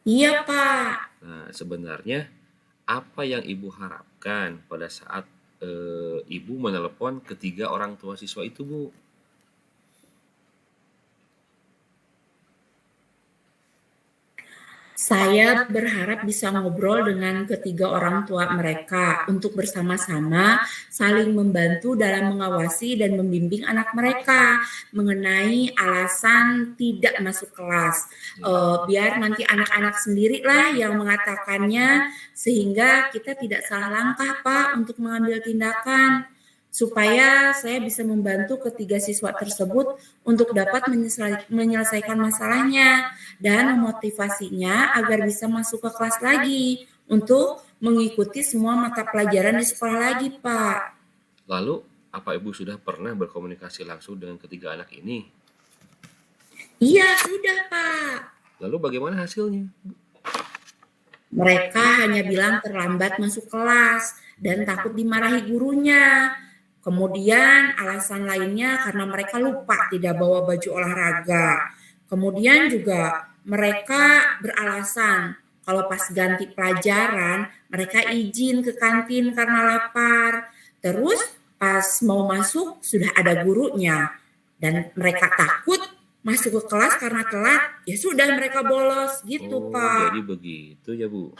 Speaker 2: Iya, Pak.
Speaker 1: Nah, sebenarnya apa yang ibu harapkan pada saat ibu menelepon ketiga orang tua siswa itu Bu?
Speaker 2: Saya berharap bisa ngobrol dengan ketiga orang tua mereka untuk bersama-sama saling membantu dalam mengawasi dan membimbing anak mereka mengenai alasan tidak masuk kelas. Biar nanti anak-anak sendirilah yang mengatakannya sehingga kita tidak salah langkah, Pak, untuk mengambil tindakan supaya saya bisa membantu ketiga siswa tersebut untuk dapat menyelesaikan masalahnya dan memotivasinya agar bisa masuk ke kelas lagi untuk mengikuti semua mata pelajaran di sekolah lagi, Pak.
Speaker 1: Lalu, apa ibu sudah pernah berkomunikasi langsung dengan ketiga anak ini?
Speaker 2: Iya, sudah, Pak.
Speaker 1: Lalu bagaimana hasilnya?
Speaker 2: Mereka hanya bilang terlambat masuk kelas dan takut dimarahi gurunya. Kemudian alasan lainnya karena mereka lupa tidak bawa baju olahraga. Kemudian juga mereka beralasan kalau pas ganti pelajaran mereka izin ke kantin karena lapar. Terus pas mau masuk sudah ada gurunya dan mereka takut masuk ke kelas karena telat. Ya sudah mereka bolos gitu, Pak.
Speaker 1: Jadi begitu ya Bu.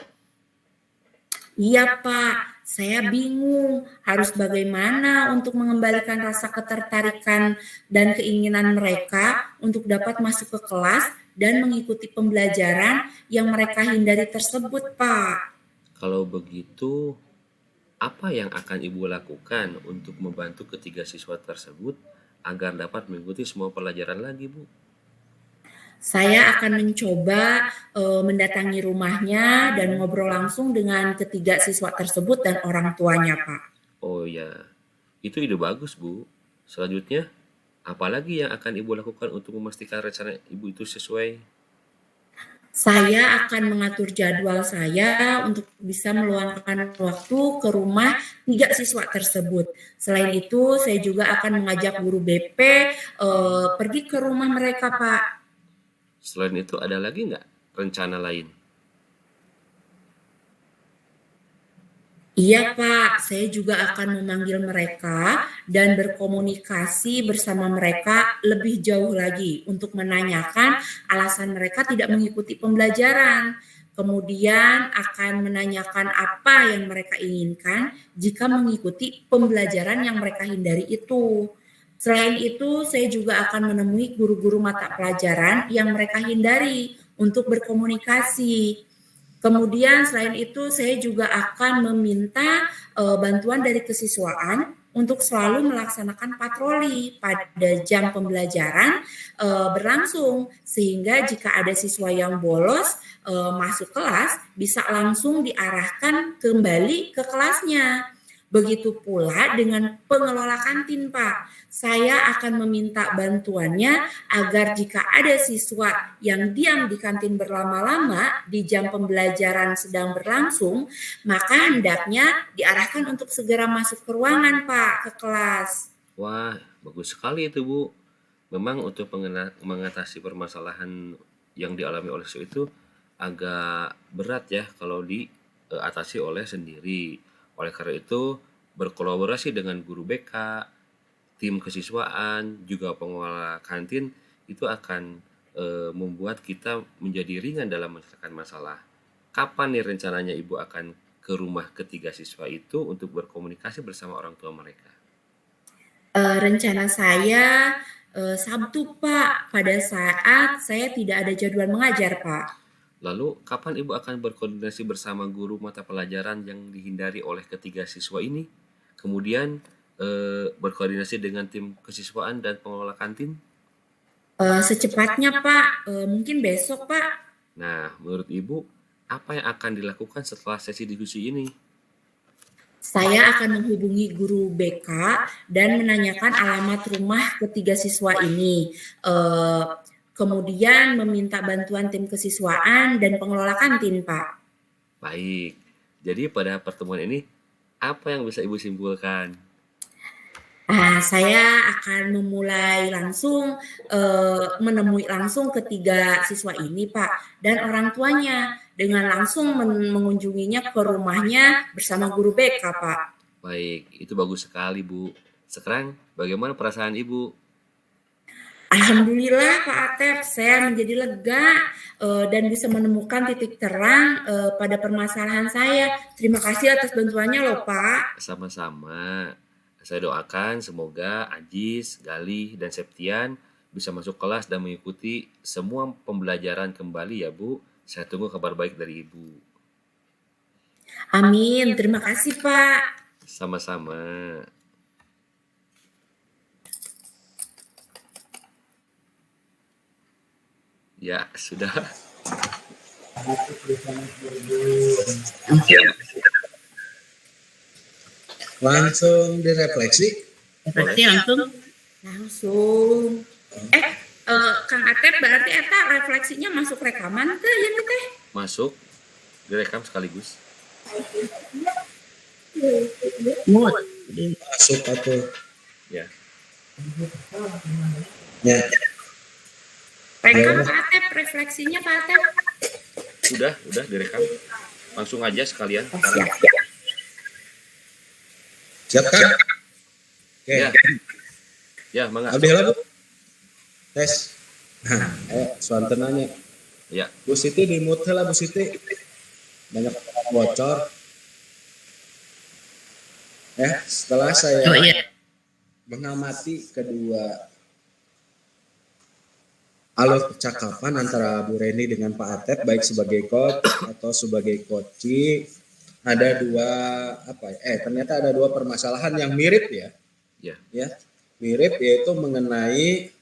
Speaker 2: Iya, Pak, saya bingung harus bagaimana untuk mengembalikan rasa ketertarikan dan keinginan mereka untuk dapat masuk ke kelas dan mengikuti pembelajaran yang mereka hindari tersebut, Pak.
Speaker 1: Kalau begitu, apa yang akan Ibu lakukan untuk membantu ketiga siswa tersebut agar dapat mengikuti semua pelajaran lagi, Bu?
Speaker 2: Saya akan mencoba mendatangi rumahnya dan ngobrol langsung dengan ketiga siswa tersebut dan orang tuanya, Pak.
Speaker 1: Oh ya, itu ide bagus, Bu. Selanjutnya, apa lagi yang akan Ibu lakukan untuk memastikan rencana Ibu itu sesuai?
Speaker 2: Saya akan mengatur jadwal saya untuk bisa meluangkan waktu ke rumah 3 siswa tersebut. Selain itu, saya juga akan mengajak guru BP pergi ke rumah mereka, Pak.
Speaker 1: Selain itu, ada lagi nggak rencana lain?
Speaker 2: Iya, Pak, saya juga akan memanggil mereka dan berkomunikasi bersama mereka lebih jauh lagi untuk menanyakan alasan mereka tidak mengikuti pembelajaran. Kemudian akan menanyakan apa yang mereka inginkan jika mengikuti pembelajaran yang mereka hindari itu. Selain itu, saya juga akan menemui guru-guru mata pelajaran yang mereka hindari untuk berkomunikasi. Kemudian selain itu saya juga akan meminta bantuan dari kesiswaan untuk selalu melaksanakan patroli pada jam pembelajaran berlangsung sehingga jika ada siswa yang bolos masuk kelas bisa langsung diarahkan kembali ke kelasnya. Begitu pula dengan pengelola kantin, Pak. Saya akan meminta bantuannya agar jika ada siswa yang diam di kantin berlama-lama di jam pembelajaran sedang berlangsung, maka hendaknya diarahkan untuk segera masuk ke ruangan, Pak, ke kelas.
Speaker 1: Wah, bagus sekali itu, Bu. Memang untuk mengatasi permasalahan yang dialami oleh siswa itu agak berat ya kalau diatasi oleh sendiri. Oleh karena itu, berkolaborasi dengan guru BK, tim kesiswaan, juga pengelola kantin itu akan membuat kita menjadi ringan dalam menyelesaikan masalah. Kapan nih rencananya Ibu akan ke rumah ketiga siswa itu untuk berkomunikasi bersama orang tua mereka?
Speaker 2: Rencana saya Sabtu, Pak, pada saat saya tidak ada jadwal mengajar, Pak.
Speaker 1: Lalu kapan Ibu akan berkoordinasi bersama guru mata pelajaran yang dihindari oleh ketiga siswa ini? Kemudian berkoordinasi dengan tim kesiswaan dan pengelola kantin?
Speaker 2: Secepatnya Pak, mungkin besok Pak.
Speaker 1: Nah, menurut Ibu, apa yang akan dilakukan setelah sesi diskusi ini?
Speaker 2: Saya akan menghubungi guru BK dan menanyakan alamat rumah ketiga siswa ini. Kemudian meminta bantuan tim kesiswaan dan pengelola kantin, Pak.
Speaker 1: Baik, jadi pada pertemuan ini, apa yang bisa Ibu simpulkan?
Speaker 2: Saya akan memulai langsung menemui langsung ketiga siswa ini, Pak, dan orang tuanya dengan langsung mengunjunginya ke rumahnya bersama guru BK, Pak.
Speaker 1: Baik, itu bagus sekali, Bu. Sekarang, bagaimana perasaan Ibu?
Speaker 2: Alhamdulillah Pak Atep, saya menjadi lega dan bisa menemukan titik terang pada permasalahan saya. Terima kasih atas bantuannya loh Pak.
Speaker 1: Sama-sama. Saya doakan semoga Ajis, Galih, dan Septian bisa masuk kelas dan mengikuti semua pembelajaran kembali ya, Bu. Saya tunggu kabar baik dari Ibu.
Speaker 2: Amin, terima kasih Pak.
Speaker 1: Sama-sama. Ya, sudah.
Speaker 3: Langsung direfleksi.
Speaker 4: Refleksi langsung.
Speaker 2: Langsung. Kang Atep berarti eta refleksinya masuk rekaman teh ya teh?
Speaker 1: Masuk, direkam sekaligus.
Speaker 4: Mood.
Speaker 3: Masuk atau
Speaker 1: Ya.
Speaker 3: ya.
Speaker 2: Rekam Pak Atep, refleksinya Pak Atep.
Speaker 1: Udah direkam. Langsung aja sekalian.
Speaker 3: Siap kan? Oke.
Speaker 1: Ya. Ya, mangga.
Speaker 3: Abdi heula, Bu. Tes. Nah, suanten nanya.
Speaker 1: Ya.
Speaker 3: Bu Siti di mute heula Bu Siti. Banyak bocor. Setelah saya
Speaker 4: Oh iya.
Speaker 3: mengamati kedua alur percakapan antara Bu Reni dengan Pak Atep baik sebagai coach atau sebagai coachee, ada ternyata ada dua permasalahan yang mirip ya. Mirip, yaitu mengenai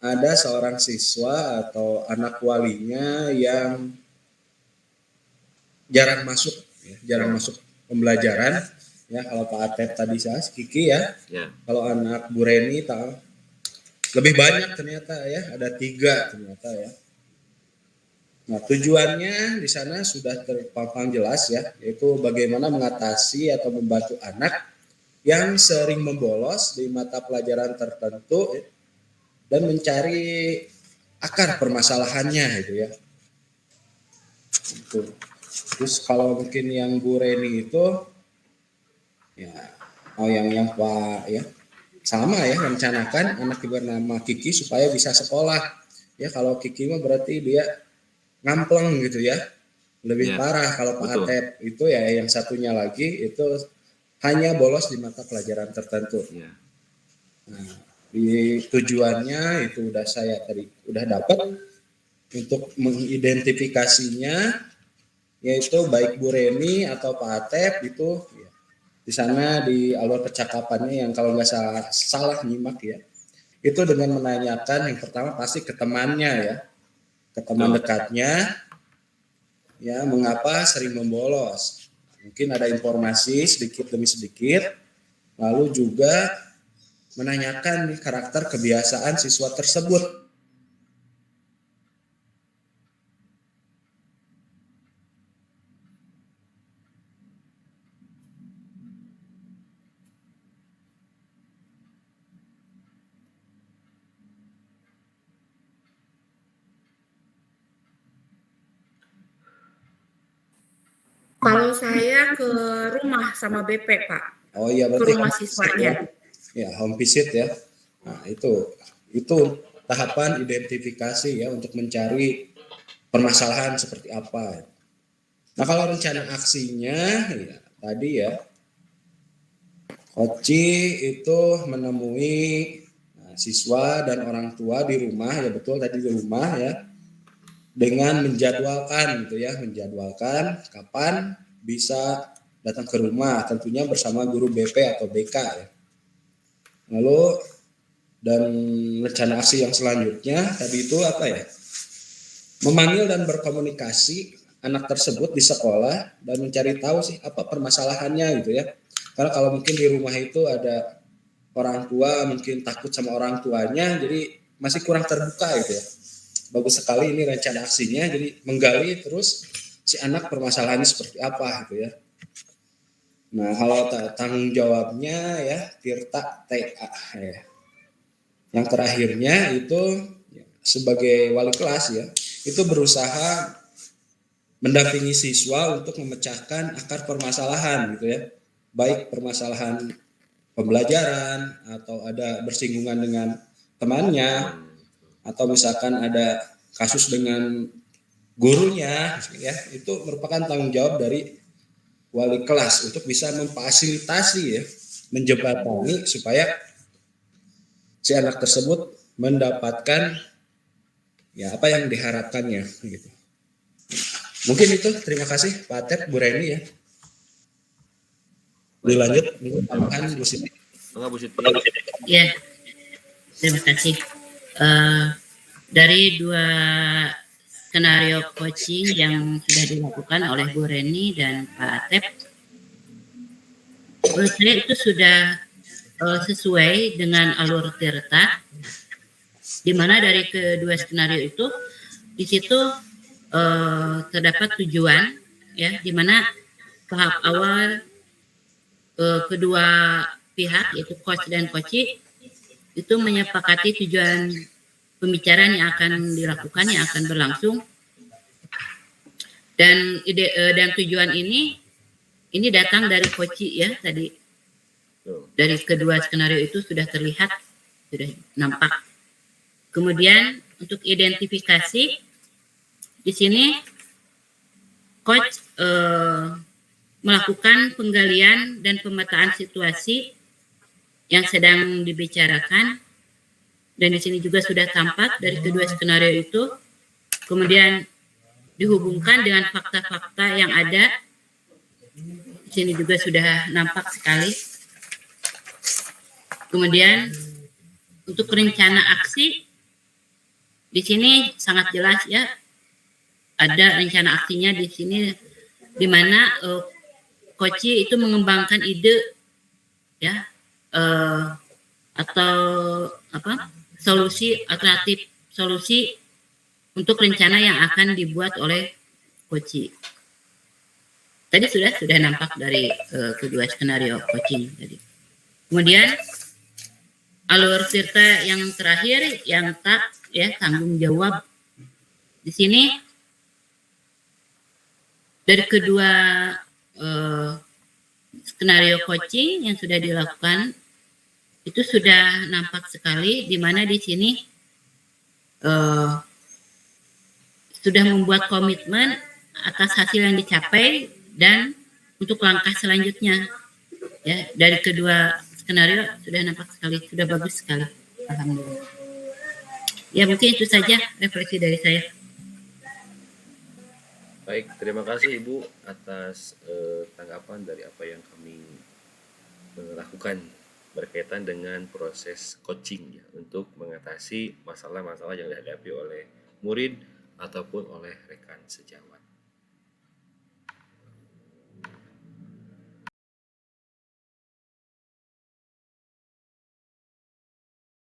Speaker 3: ada seorang siswa atau anak walinya yang jarang masuk pembelajaran ya. Kalau Pak Atep tadi Kiki ya. Kalau anak Bu Reni lebih banyak ternyata ya, ada 3 ternyata ya. Nah, tujuannya di sana sudah terpampang jelas ya, yaitu bagaimana mengatasi atau membantu anak yang sering membolos di mata pelajaran tertentu ya, dan mencari akar permasalahannya gitu ya. Itu. Terus kalau mungkin yang Bu Reni itu ya, yang Pak ya, sama ya, rencanakan anak bernama Kiki supaya bisa sekolah ya. Kalau Kiki mah berarti dia ngampleng gitu ya, lebih parah. Kalau Pak Atep itu ya, yang satunya lagi itu hanya bolos di mata pelajaran tertentu. Nah, di tujuannya itu saya tadi udah dapat untuk mengidentifikasinya, yaitu baik Bu Reni atau Pak Atep itu ya, di sana di alur percakapannya yang kalau nggak salah nyimak ya, itu dengan menanyakan yang pertama pasti ke temannya ya, ke teman dekatnya ya, mengapa sering membolos. Mungkin ada informasi sedikit demi sedikit, lalu juga menanyakan karakter kebiasaan siswa tersebut.
Speaker 2: Kalau saya ke rumah sama BP Pak.
Speaker 3: Oh iya, berarti
Speaker 2: ke rumah siswanya.
Speaker 3: Ya, home visit ya. Nah, itu tahapan identifikasi ya, untuk mencari permasalahan seperti apa. Nah, kalau rencana aksinya ya tadi ya, Koci itu menemui siswa dan orang tua di rumah ya, betul tadi di rumah ya, dengan menjadwalkan gitu ya, menjadwalkan kapan bisa datang ke rumah, tentunya bersama guru BP atau BK ya. Lalu dan rencana aksi yang selanjutnya tadi itu apa ya? Memanggil dan berkomunikasi anak tersebut di sekolah dan mencari tahu sih apa permasalahannya gitu ya. Karena kalau mungkin di rumah itu ada orang tua mungkin takut sama orang tuanya, jadi masih kurang terbuka gitu ya. Bagus sekali ini rencana aksinya, jadi menggali terus si anak permasalahannya seperti apa gitu ya. Nah, kalau tanggung jawabnya ya Tirta TA ya. Yang terakhirnya itu sebagai wali kelas ya, itu berusaha mendampingi siswa untuk memecahkan akar permasalahan gitu ya. Baik permasalahan pembelajaran atau ada bersinggungan dengan temannya atau misalkan ada kasus dengan gurunya ya, itu merupakan tanggung jawab dari wali kelas untuk bisa memfasilitasi ya, menjembatani supaya si anak tersebut mendapatkan ya apa yang diharapkannya gitu. Mungkin itu, terima kasih Pak Atep, Bu Reni ya. Dilanjut, ini tambahan Bu Siti.
Speaker 1: Enggak, Bu Siti.
Speaker 4: Ya, terima kasih. Dari dua skenario coaching yang sudah dilakukan oleh Bu Reni dan Pak Atep, menurut saya itu sudah sesuai dengan alur Tirta, di mana dari kedua skenario itu di situ terdapat tujuan ya, di mana tahap awal kedua pihak yaitu coach dan coachee itu menyepakati tujuan pembicaraan yang akan dilakukan, yang akan berlangsung, dan dan tujuan ini datang dari coachee ya, tadi dari kedua skenario itu sudah terlihat, sudah nampak. Kemudian untuk identifikasi di sini coach melakukan penggalian dan pemetaan situasi yang sedang dibicarakan, dan di sini juga sudah tampak dari kedua skenario itu. Kemudian dihubungkan dengan fakta-fakta yang ada, di sini juga sudah nampak sekali. Kemudian untuk rencana aksi di sini sangat jelas ya, ada rencana aksinya di sini, di mana coachee itu mengembangkan ide ya, atau apa, solusi alternatif, solusi untuk rencana yang akan dibuat oleh coachee. Tadi sudah nampak dari kedua skenario coaching tadi. Kemudian alur Tirta yang terakhir yang tak ya, tanggung jawab. Di sini dari kedua skenario coaching yang sudah dilakukan itu sudah nampak sekali, di mana di sini sudah membuat komitmen atas hasil yang dicapai dan untuk langkah selanjutnya ya. Dari kedua skenario sudah nampak sekali, sudah bagus sekali, alhamdulillah. Ya, mungkin itu saja refleksi dari saya.
Speaker 1: Baik, terima kasih Ibu atas tanggapan dari apa yang kami lakukan berkaitan dengan proses coaching ya, untuk mengatasi masalah-masalah yang dihadapi oleh murid ataupun oleh rekan sejawat.